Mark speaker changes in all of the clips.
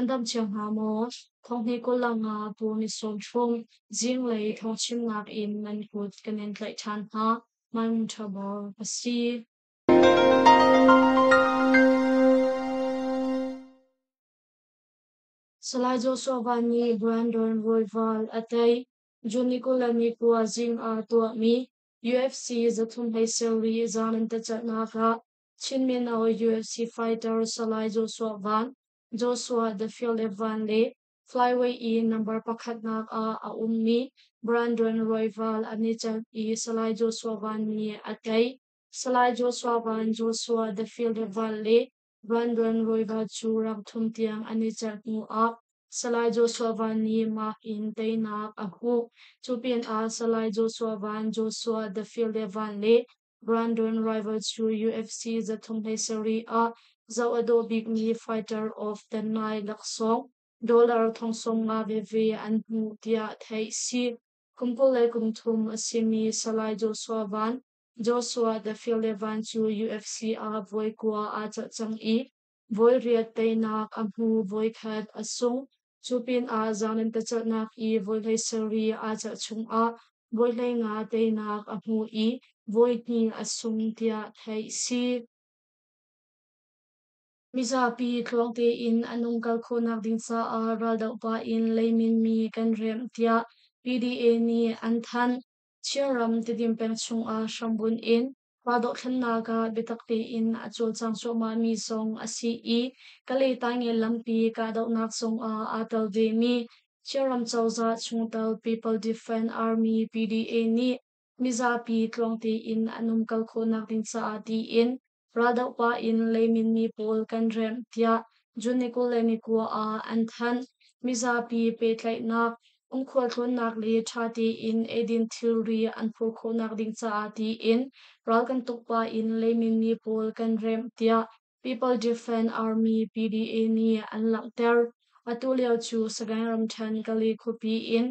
Speaker 1: dam chiang ha mo thong hi ko langa pu ni som thum jing lei thong chim ngak in man kut kanen tlai than ha man thabor pasi Salai Joshua Vani Brandon Royval Atay Junicola Nikua Jing Tua Mi UFC Zatum Haiseri Zanan Tachanaka Chinmin our UFC fighter Salai Joshua Van Joshua the Field Van Lee Flyway E number Pakatnak Ummi Brandon Royval Anichal E Salai Joshua Van Mi Atay Salai Joshua Van Joshua the Field Van Lee Brandon Royval Churang Thumtiang Anichal Mu Up Salai Joshua Van Ni Mark in Tainak Ahu Chupin Salai Joshua Van Joshua the Field Van Lee Brandon Rival to UFC Zatum Heseri Zawado Big Me Fighter of the Night Laksong Dollar Thongsong Maveve and Mutia Tai Si Kumpule Kumtum Asimi Salai Joshua Van Joshua the Field Van to UFC Voikua Chang E Voi Riat Tainak Amu Voikhat Asung Chupin Zanan Tachatnak E Voi Heseri Chung Voi Nga Tainak Amu E Voi Ni Asung Tia Tai Si Mizapi Klongte in Anungkal Konak Dinsa Raldau Pa in Leimin Mi Kanrem Tia PDA Ni Anthan Chiram Tidim Pengchung Shambun in Padok Naga Bitakte in Achul Chang Soma Mi Song Asi E Kale Tangi Lampi Kadok Nak Song Atal Vemi Chiram Chauza Chungtal People Defend Army PDA Ni Mizapi Klongte in Anungkal Konak Dinsa Ati in Radau pa in leimin mi pol kan rem tia juniko lenikua anthan mizapi petlai nak khol thon nak le thati in edin thilri an pho kho nak ding cha ati in ral kan tukpa in leimin mi pol kan rem tia People Defend Army PDA ni an lakter atuliao chu sagairam than kali khopi in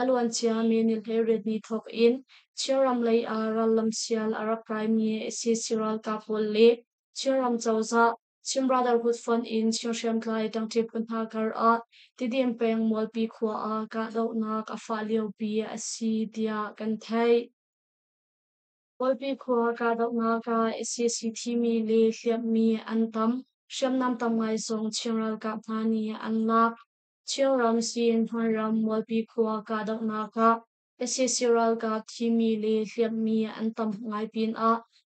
Speaker 1: alwan chia menil heret ni thok in chiram lei ralam sial arakrai mi siral kapol le chiram chawza chim brotherhood fund in chiram klai tangtip kunha kar tidim peng molpi khwa ka do nak afa leo pi asi dia kan thai molpi khwa ka do ka SCT mi le hliap mi antam shamnam tam ngai song chiral ka phani anlak chiram sin haram molpi khwa ka do ka SCCral ka thimi le hliap mi antam ngai pin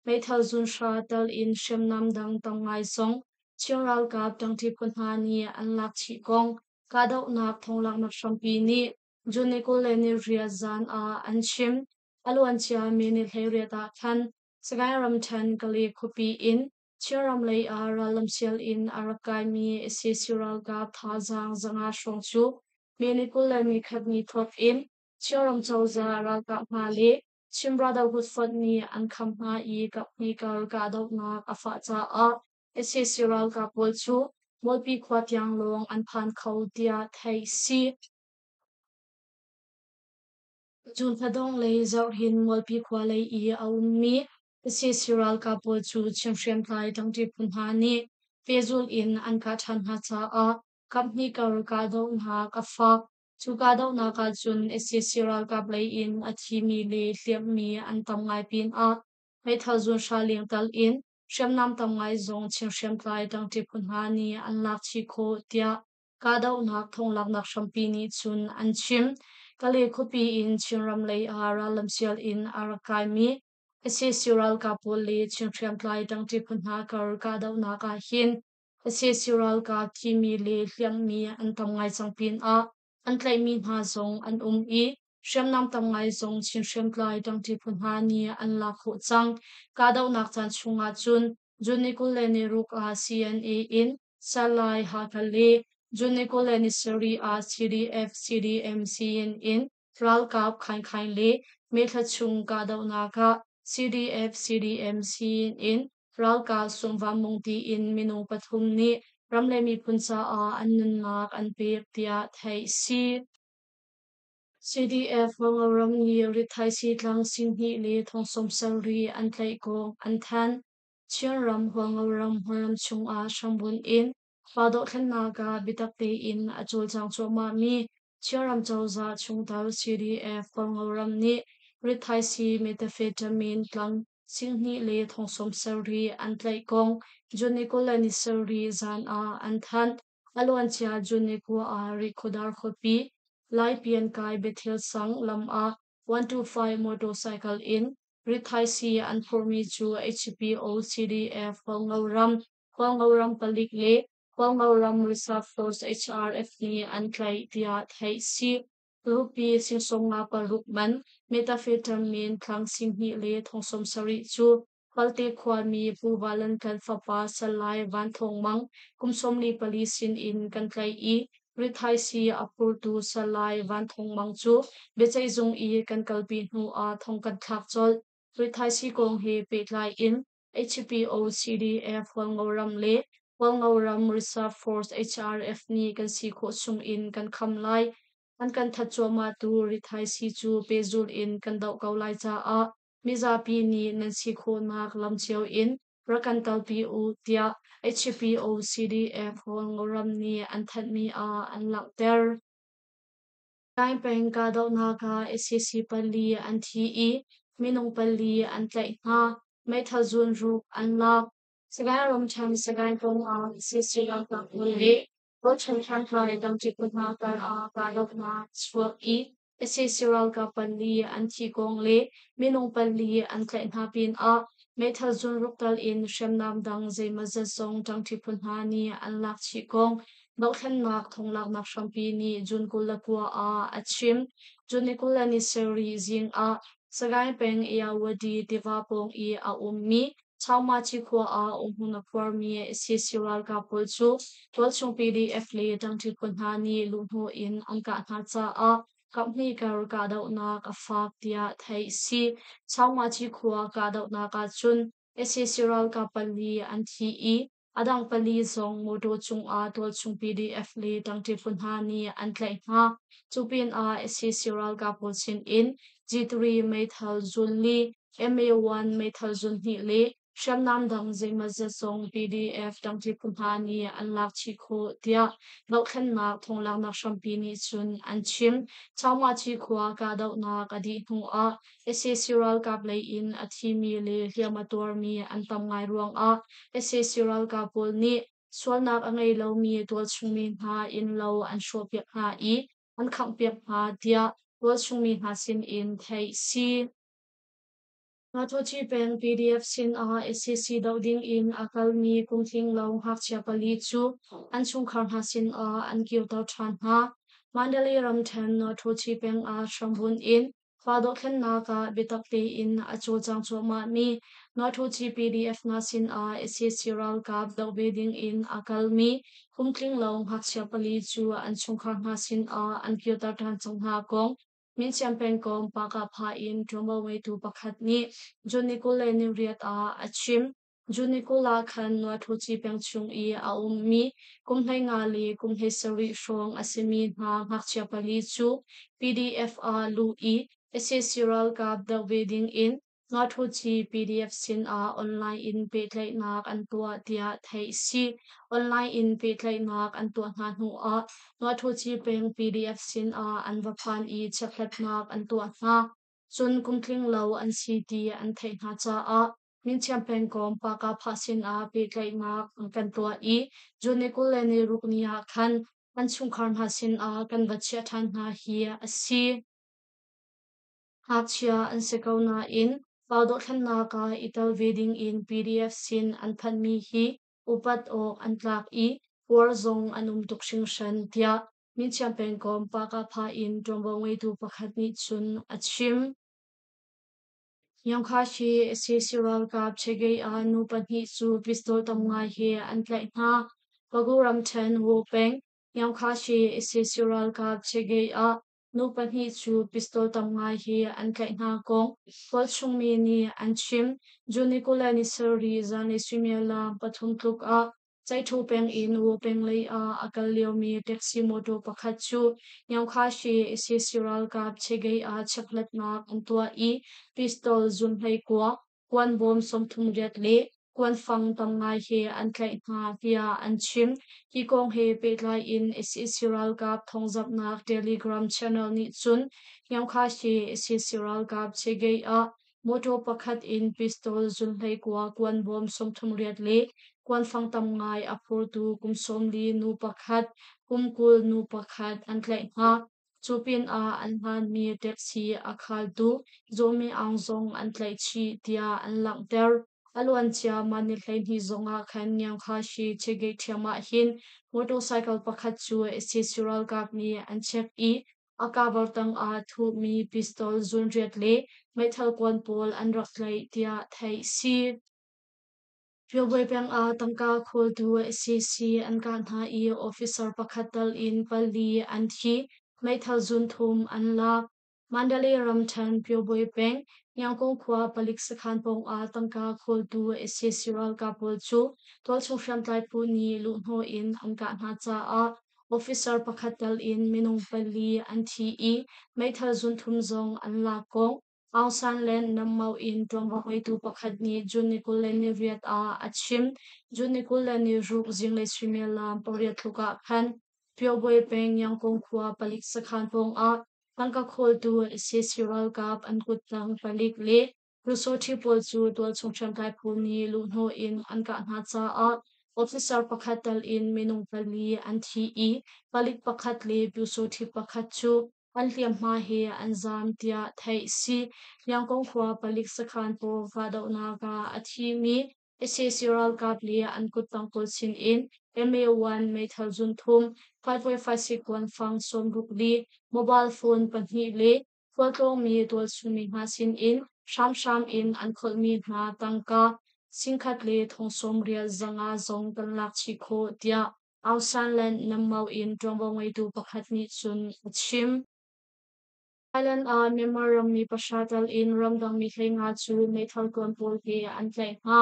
Speaker 1: May Jun Shra Tal in Shamnam Dang Tam Ngai Song Chiral ka Tangtip Kunhani Anlak Chi Kong Kadok Nak Thonglak Nak Shampi Ni Juniko Leni Riazan Anchim Aluan Chia Mini Heriata Khan Sagairam Chan Kali Kupi in Chiram Lay Ralam Sial in Arakai Mi SCCral ka Thazang Zanga Shongchu Miniko Leni Khatni Thop in Chiram Chauza Raka Mali Chim Brotherhood Fund ni an khamha I kapni kar kadok nak afa cha SCCral ka polchu molpi khwatyang long an phan khau tia thai si Jun thadong lei zau hin molpi khwa lei I aummi SCCral ka polchu chimshem thai tangti punha ni pezul in an ka than ha cha kapni kar kadok na kafa Chukadaw naka chun SCCral ka play in at himi le hliap mi an tam ngai pin May Jun Shra Ling Tal in Shem Nam tam ngai zong ching shem tlai tang ti punha ni an lak chi kho tia Kadaw nak thong lak nak shampi ni chun an chim Kali khopi in ching ram lei lam sial in arakai mi SCCral ka pol le ching shem tlai tang ti punha kar kadaw naka hin SCCral ka himi le hliap mi an tam ngai chang pin an tlai mi ha zong an I shem nam tam ngai zong chin shem tlai tang ti punha ni an la kho chang ka dau nak chan chunga chun junikul le ni ruk CNA in salai ha khale junikul le ni seri CDF CDMC in ral kap khain khain le me tha chung ka dau na ka CDF CDMC in ral ka sumwa mungti in minung pathum ni ramlemi punsa annun ngak an pek tia thai si CDF wangaram ni rithai si tlang sinhi le thongsom salri an tlai ko an than chiaram wangaram horam chung shambun in Pado khanna ka bitakte in achol chang choma mi chiaram chawza chungtal CDF pangawram ni rithai si methamphetamine tlang singni le thongsom sari antlai kong junikola ni sari zan a anthan alwan chia juniko a rikhodar khopi lai pian kai bethel sang lam a 125 motorcycle in rithai si anformi chu HPO CDF pangawram palik le Pangawram Reserve Force HRF ni antlai tia thai si rupi singsong nga parukman methamphetamine thlang singhi le thongsom sari chu palte khwa mi puwalan kan fapa salai van thong mang kumsom ni palisin in kan tlai i rithai si apur tu salai van thong mang chu bechai zung i kan kalpi hnu a thong kan thak chol rithai si kong he petlai in HPO CDF Pangawram le Pangawram Reserve Force HRF ni kan si kho sung in kan kham lai kan thachoma tu rithai si chu pezul in kan dau kau lai cha a mizapi ni nan si kho nak lam cheu in rakan talpi u tia HPO CDF Pangawram ni an that mi a an lak ter Kain peng ka dau na ka SCC pali an thi i minung pali an tlai na mai thazun ru an lak Sagai rom chang sagai kong a SCC lang ka puli ro chang chang kai dang chi kun na ka dau na swak i SCC ral ka pali an thi kong le minung pali an tlai na pin a mai thazun ruk tal in shem dang zai mazat song tang chi kun na ni an lak chi kong Bał nak thong lak nak shampi ni jun kula kwa a achim jun ni kula ni seri zing a sagai peng ia wadi divapong I a ummi chawma chi kwa a umhuna kwar mi si siral ka pulchu tol chung PDF le dang ti kunha ni lungho in angka na cha a kapni kar ka dau na ka fak tia thai si chawma chi kwa ka dau na ka chun si siral ka pali an thi I adang pali zong modo chung a tol chung PDF le dang ti punha ni an tlai na chupin a siral ka polsin in G3 methyl zulli MA1 methyl zulli le shamnam dang zai mazat song PDF dang ti punha ni an lak chi kho tia bal khan nak thong lang nak shampi ni chun an chim chawma chi khwa ka dau na ka di hnu a siral ka play in athimi le hiamator mi an tam ngai ruang a siral ka pol ni sualnak angai lo mi tol chungmi ha in lo an shopyak ha I an khangpyak ha tia tol chungmi ha sin in thai si nga tho chi pen PDF sin a SCC ding in akal mi kungthing lo hak chia pali chu an chung khar ha sin a an kiu tau than ha mandali ram then no tho chi pen a shambun in Fado khen na ka bitakte in acho chang choma mi no tho chi PDF na sin a SCC ral ka dau ding in akal mi kungthing lo hak chia pali chu an chung khar ha sin a an kiu tau than chung ha kong min champagne kom paka pha in tomo way tu pakhat ni Junikula ni riat a achim Junikula khan wa thuchi peng chung I a ummi kumhlai nga li kumhlai sari shong asimi na ngakchia pali chu PDF a lu I SCCral ka the wedding in nga thuchi PDF sin a online in pe tlai nak an tua tia thai si online in pe tlai nak an tua nga nu a nga thuchi peng PDF sin a an vaphan I chaklat nak an tua nga chun kumtling lo an CD an thai na cha a min champagne kom paka phasin a pe tlai nak an kan tua I junikul ni ruknia khan an chung khan hasin a kan bachia than na hi a si Hachia an sekauna in Paudo khanna ka ital wedding in PDF sin an phan mi hi upat o an tlak I warzong anum tuksing shan tia min champagne kom paka pha in trombong way tu pakhat ni chun achim Yang khashi si siral kap chegei a nu panhi chu pistol tamngai he an tlai na paguram chen wo peng yang khashi si siral kap chegei a nu panhi chu pistol tamngai he an tlai na kong pol chungmi ni an chim junikula ni sari zani swimela pathum tluk a chai thu peng in wo peng lei a akal leo mi taxi moto pakhat chu yang khashi si siral kap chegei a chaklat na an tua I pistol zum hlei kwa kwan bom som thum riat le kwan fang tam ngai he an tlai na pia an chim hi kong he pe lai in SC Kap thongjap nak Telegram channel ni chun yam kha he SC Kap chegei a moto pakhat in pistol zun hlei kwa kwan bom somthum riat le kwan fang tam ngai a phur tu kum som li nu pakhat kumkul nu pakhat an tlai na chupin a an han mi taxi a khal tu zomi ang zong an tlai chi tia an lang ter alwan chia mani hlai ni zonga khan nyang kha shi chege thiama hin motorcycle pakhat chu SC Kap ni an chek I akabar tang a thu mi pistol zun riat le meithal kwan pol an rak tlai tia thai si Pioboy peng a tangka khol tu SCC an ka na I officer pakhatal in pali an thi meithal zun thum an lak Mandalay Ramthan Pioboy peng nyangkong khwa palik sakhan pong a tangka khol tu SCC Kapol chu tol chung sham tlai pu ni lu hno in an ka na cha a officer pakhatal in minung pali an thi I meithal zun thum zong an lak kong Aung San Len Nammau in Tuangbangwei tu pakhat ni Junikul Leni Riat a achim Junikul Leni Ruk Zinglei Srimela Poriat Luka Khan Pioboy Peng Yangkong Khwa Palik Sakhan Pong a Tangka Khol tu SC Kap an Kutlang Palik Le Rusoti Pol chu Tual Chungcham Kai Puni Luhno in Anka Natsa a Officer Pakhatal in Minung Pali an thi I Palik Pakhat Le Pusoti Pakhat chu an liam ma he an zam tia thai si yangkong khwa palik sakhan po vado na ka athi mi SC Kap le an kutang kol sin in MA1 meithal zun thum 5.56 fang som ruk li mobile phone panhi le photo mi tol sumi ma sin in sham in an khol mi na tangka singkhat le thong som ria zanga zong kan lak chi kho tia Aung San Len Nammau in Tuangbangwei tu pakhat ni chun achim Thailand a Myanmar mi pashatal in ramdang mi hlei nga chu meithal kon pol he an tlai nga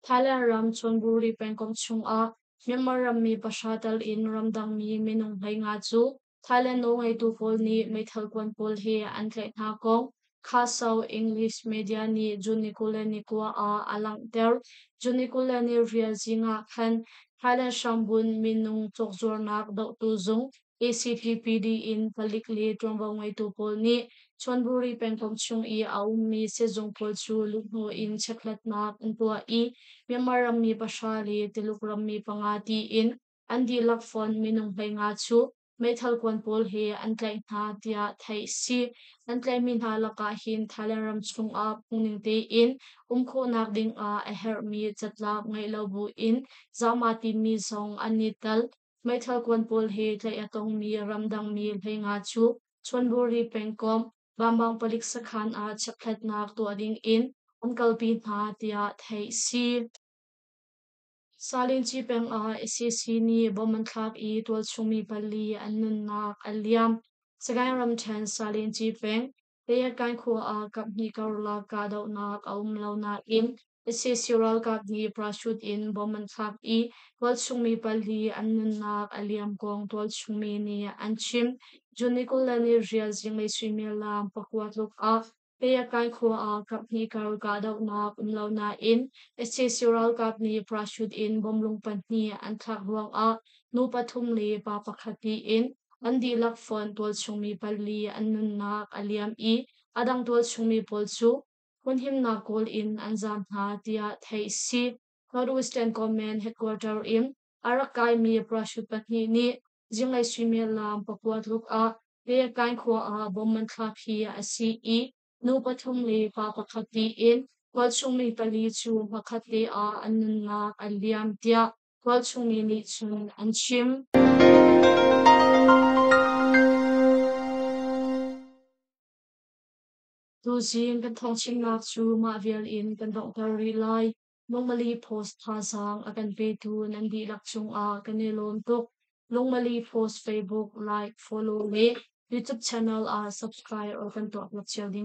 Speaker 1: Thailand ram chonburi pengkom chung a Myanmar mi pashatal in ramdang mi minung hlei nga chu Thailand no ngai tu pol ni meithal kon pol he an tlai nga kong khasau English media ni Junikulani kwa a alang ter Junikulani ria zinga khan Thailand shambun minung chokjor nak do tu zung ACTPD in Palikli Tuangbangwei tu pol ni Chonburi pengkom chung I aum mi sezong pol chu lukno in chaklat nak untua I Myanmar mi pasali tilukram mi pangati in andi lakfon minung hlai nga chu meithal kwan pol he an tlai na tia thai si an tlai min ha laka hin Thailand ram chung a pungning te in kho nak ding a her mi chatlak ngai lobu in zamati mi zong anital meithal kwan pol he tlai atong mi ramdang mi hlei nga chu Chonburi pengkom bambang palik sakhan a chaklat nak to ading in ankal pi na tia thai si Salin chi peng a SCC ni boman thlak I tol chungmi pali annun nak aliam sagai ram chen salin chi peng leya kan kho a kapni karla ka do nak aum lo na in SCC Kap ni prashut in boman thlak I tol chungmi pali annun nak aliam kong tol chungmi ni anchim junikul lani ria jinglei swimilam pakwat luk a leya kan kho a kapni karla ka do nak lo na in SCC Kap ni prashut in bomlung panni an thak ruang a nu pathum le pa pakhati in andi lak fon tol chungmi pali annun nak aliam I adang tol chungmi pol chu hunhim na kol in anzam na tia thai si Northwestern Command Headquarter in Arakai mi prashut panni ni jinglai swimilam pakwat luk a le kan kho a bomman thak hi a si I nu pathum le pa pakhati in Wal chungmi pali chu makhate a annun nak aliam tia wal chungmi ni chun anchim tu zin kan thong chim nak chu ma vial in kan doctor rilai normally post phasang akan pe tu nandi lak chung a kanelon tok normally post Facebook like follow me YouTube channel a subscribe or kan to upload ding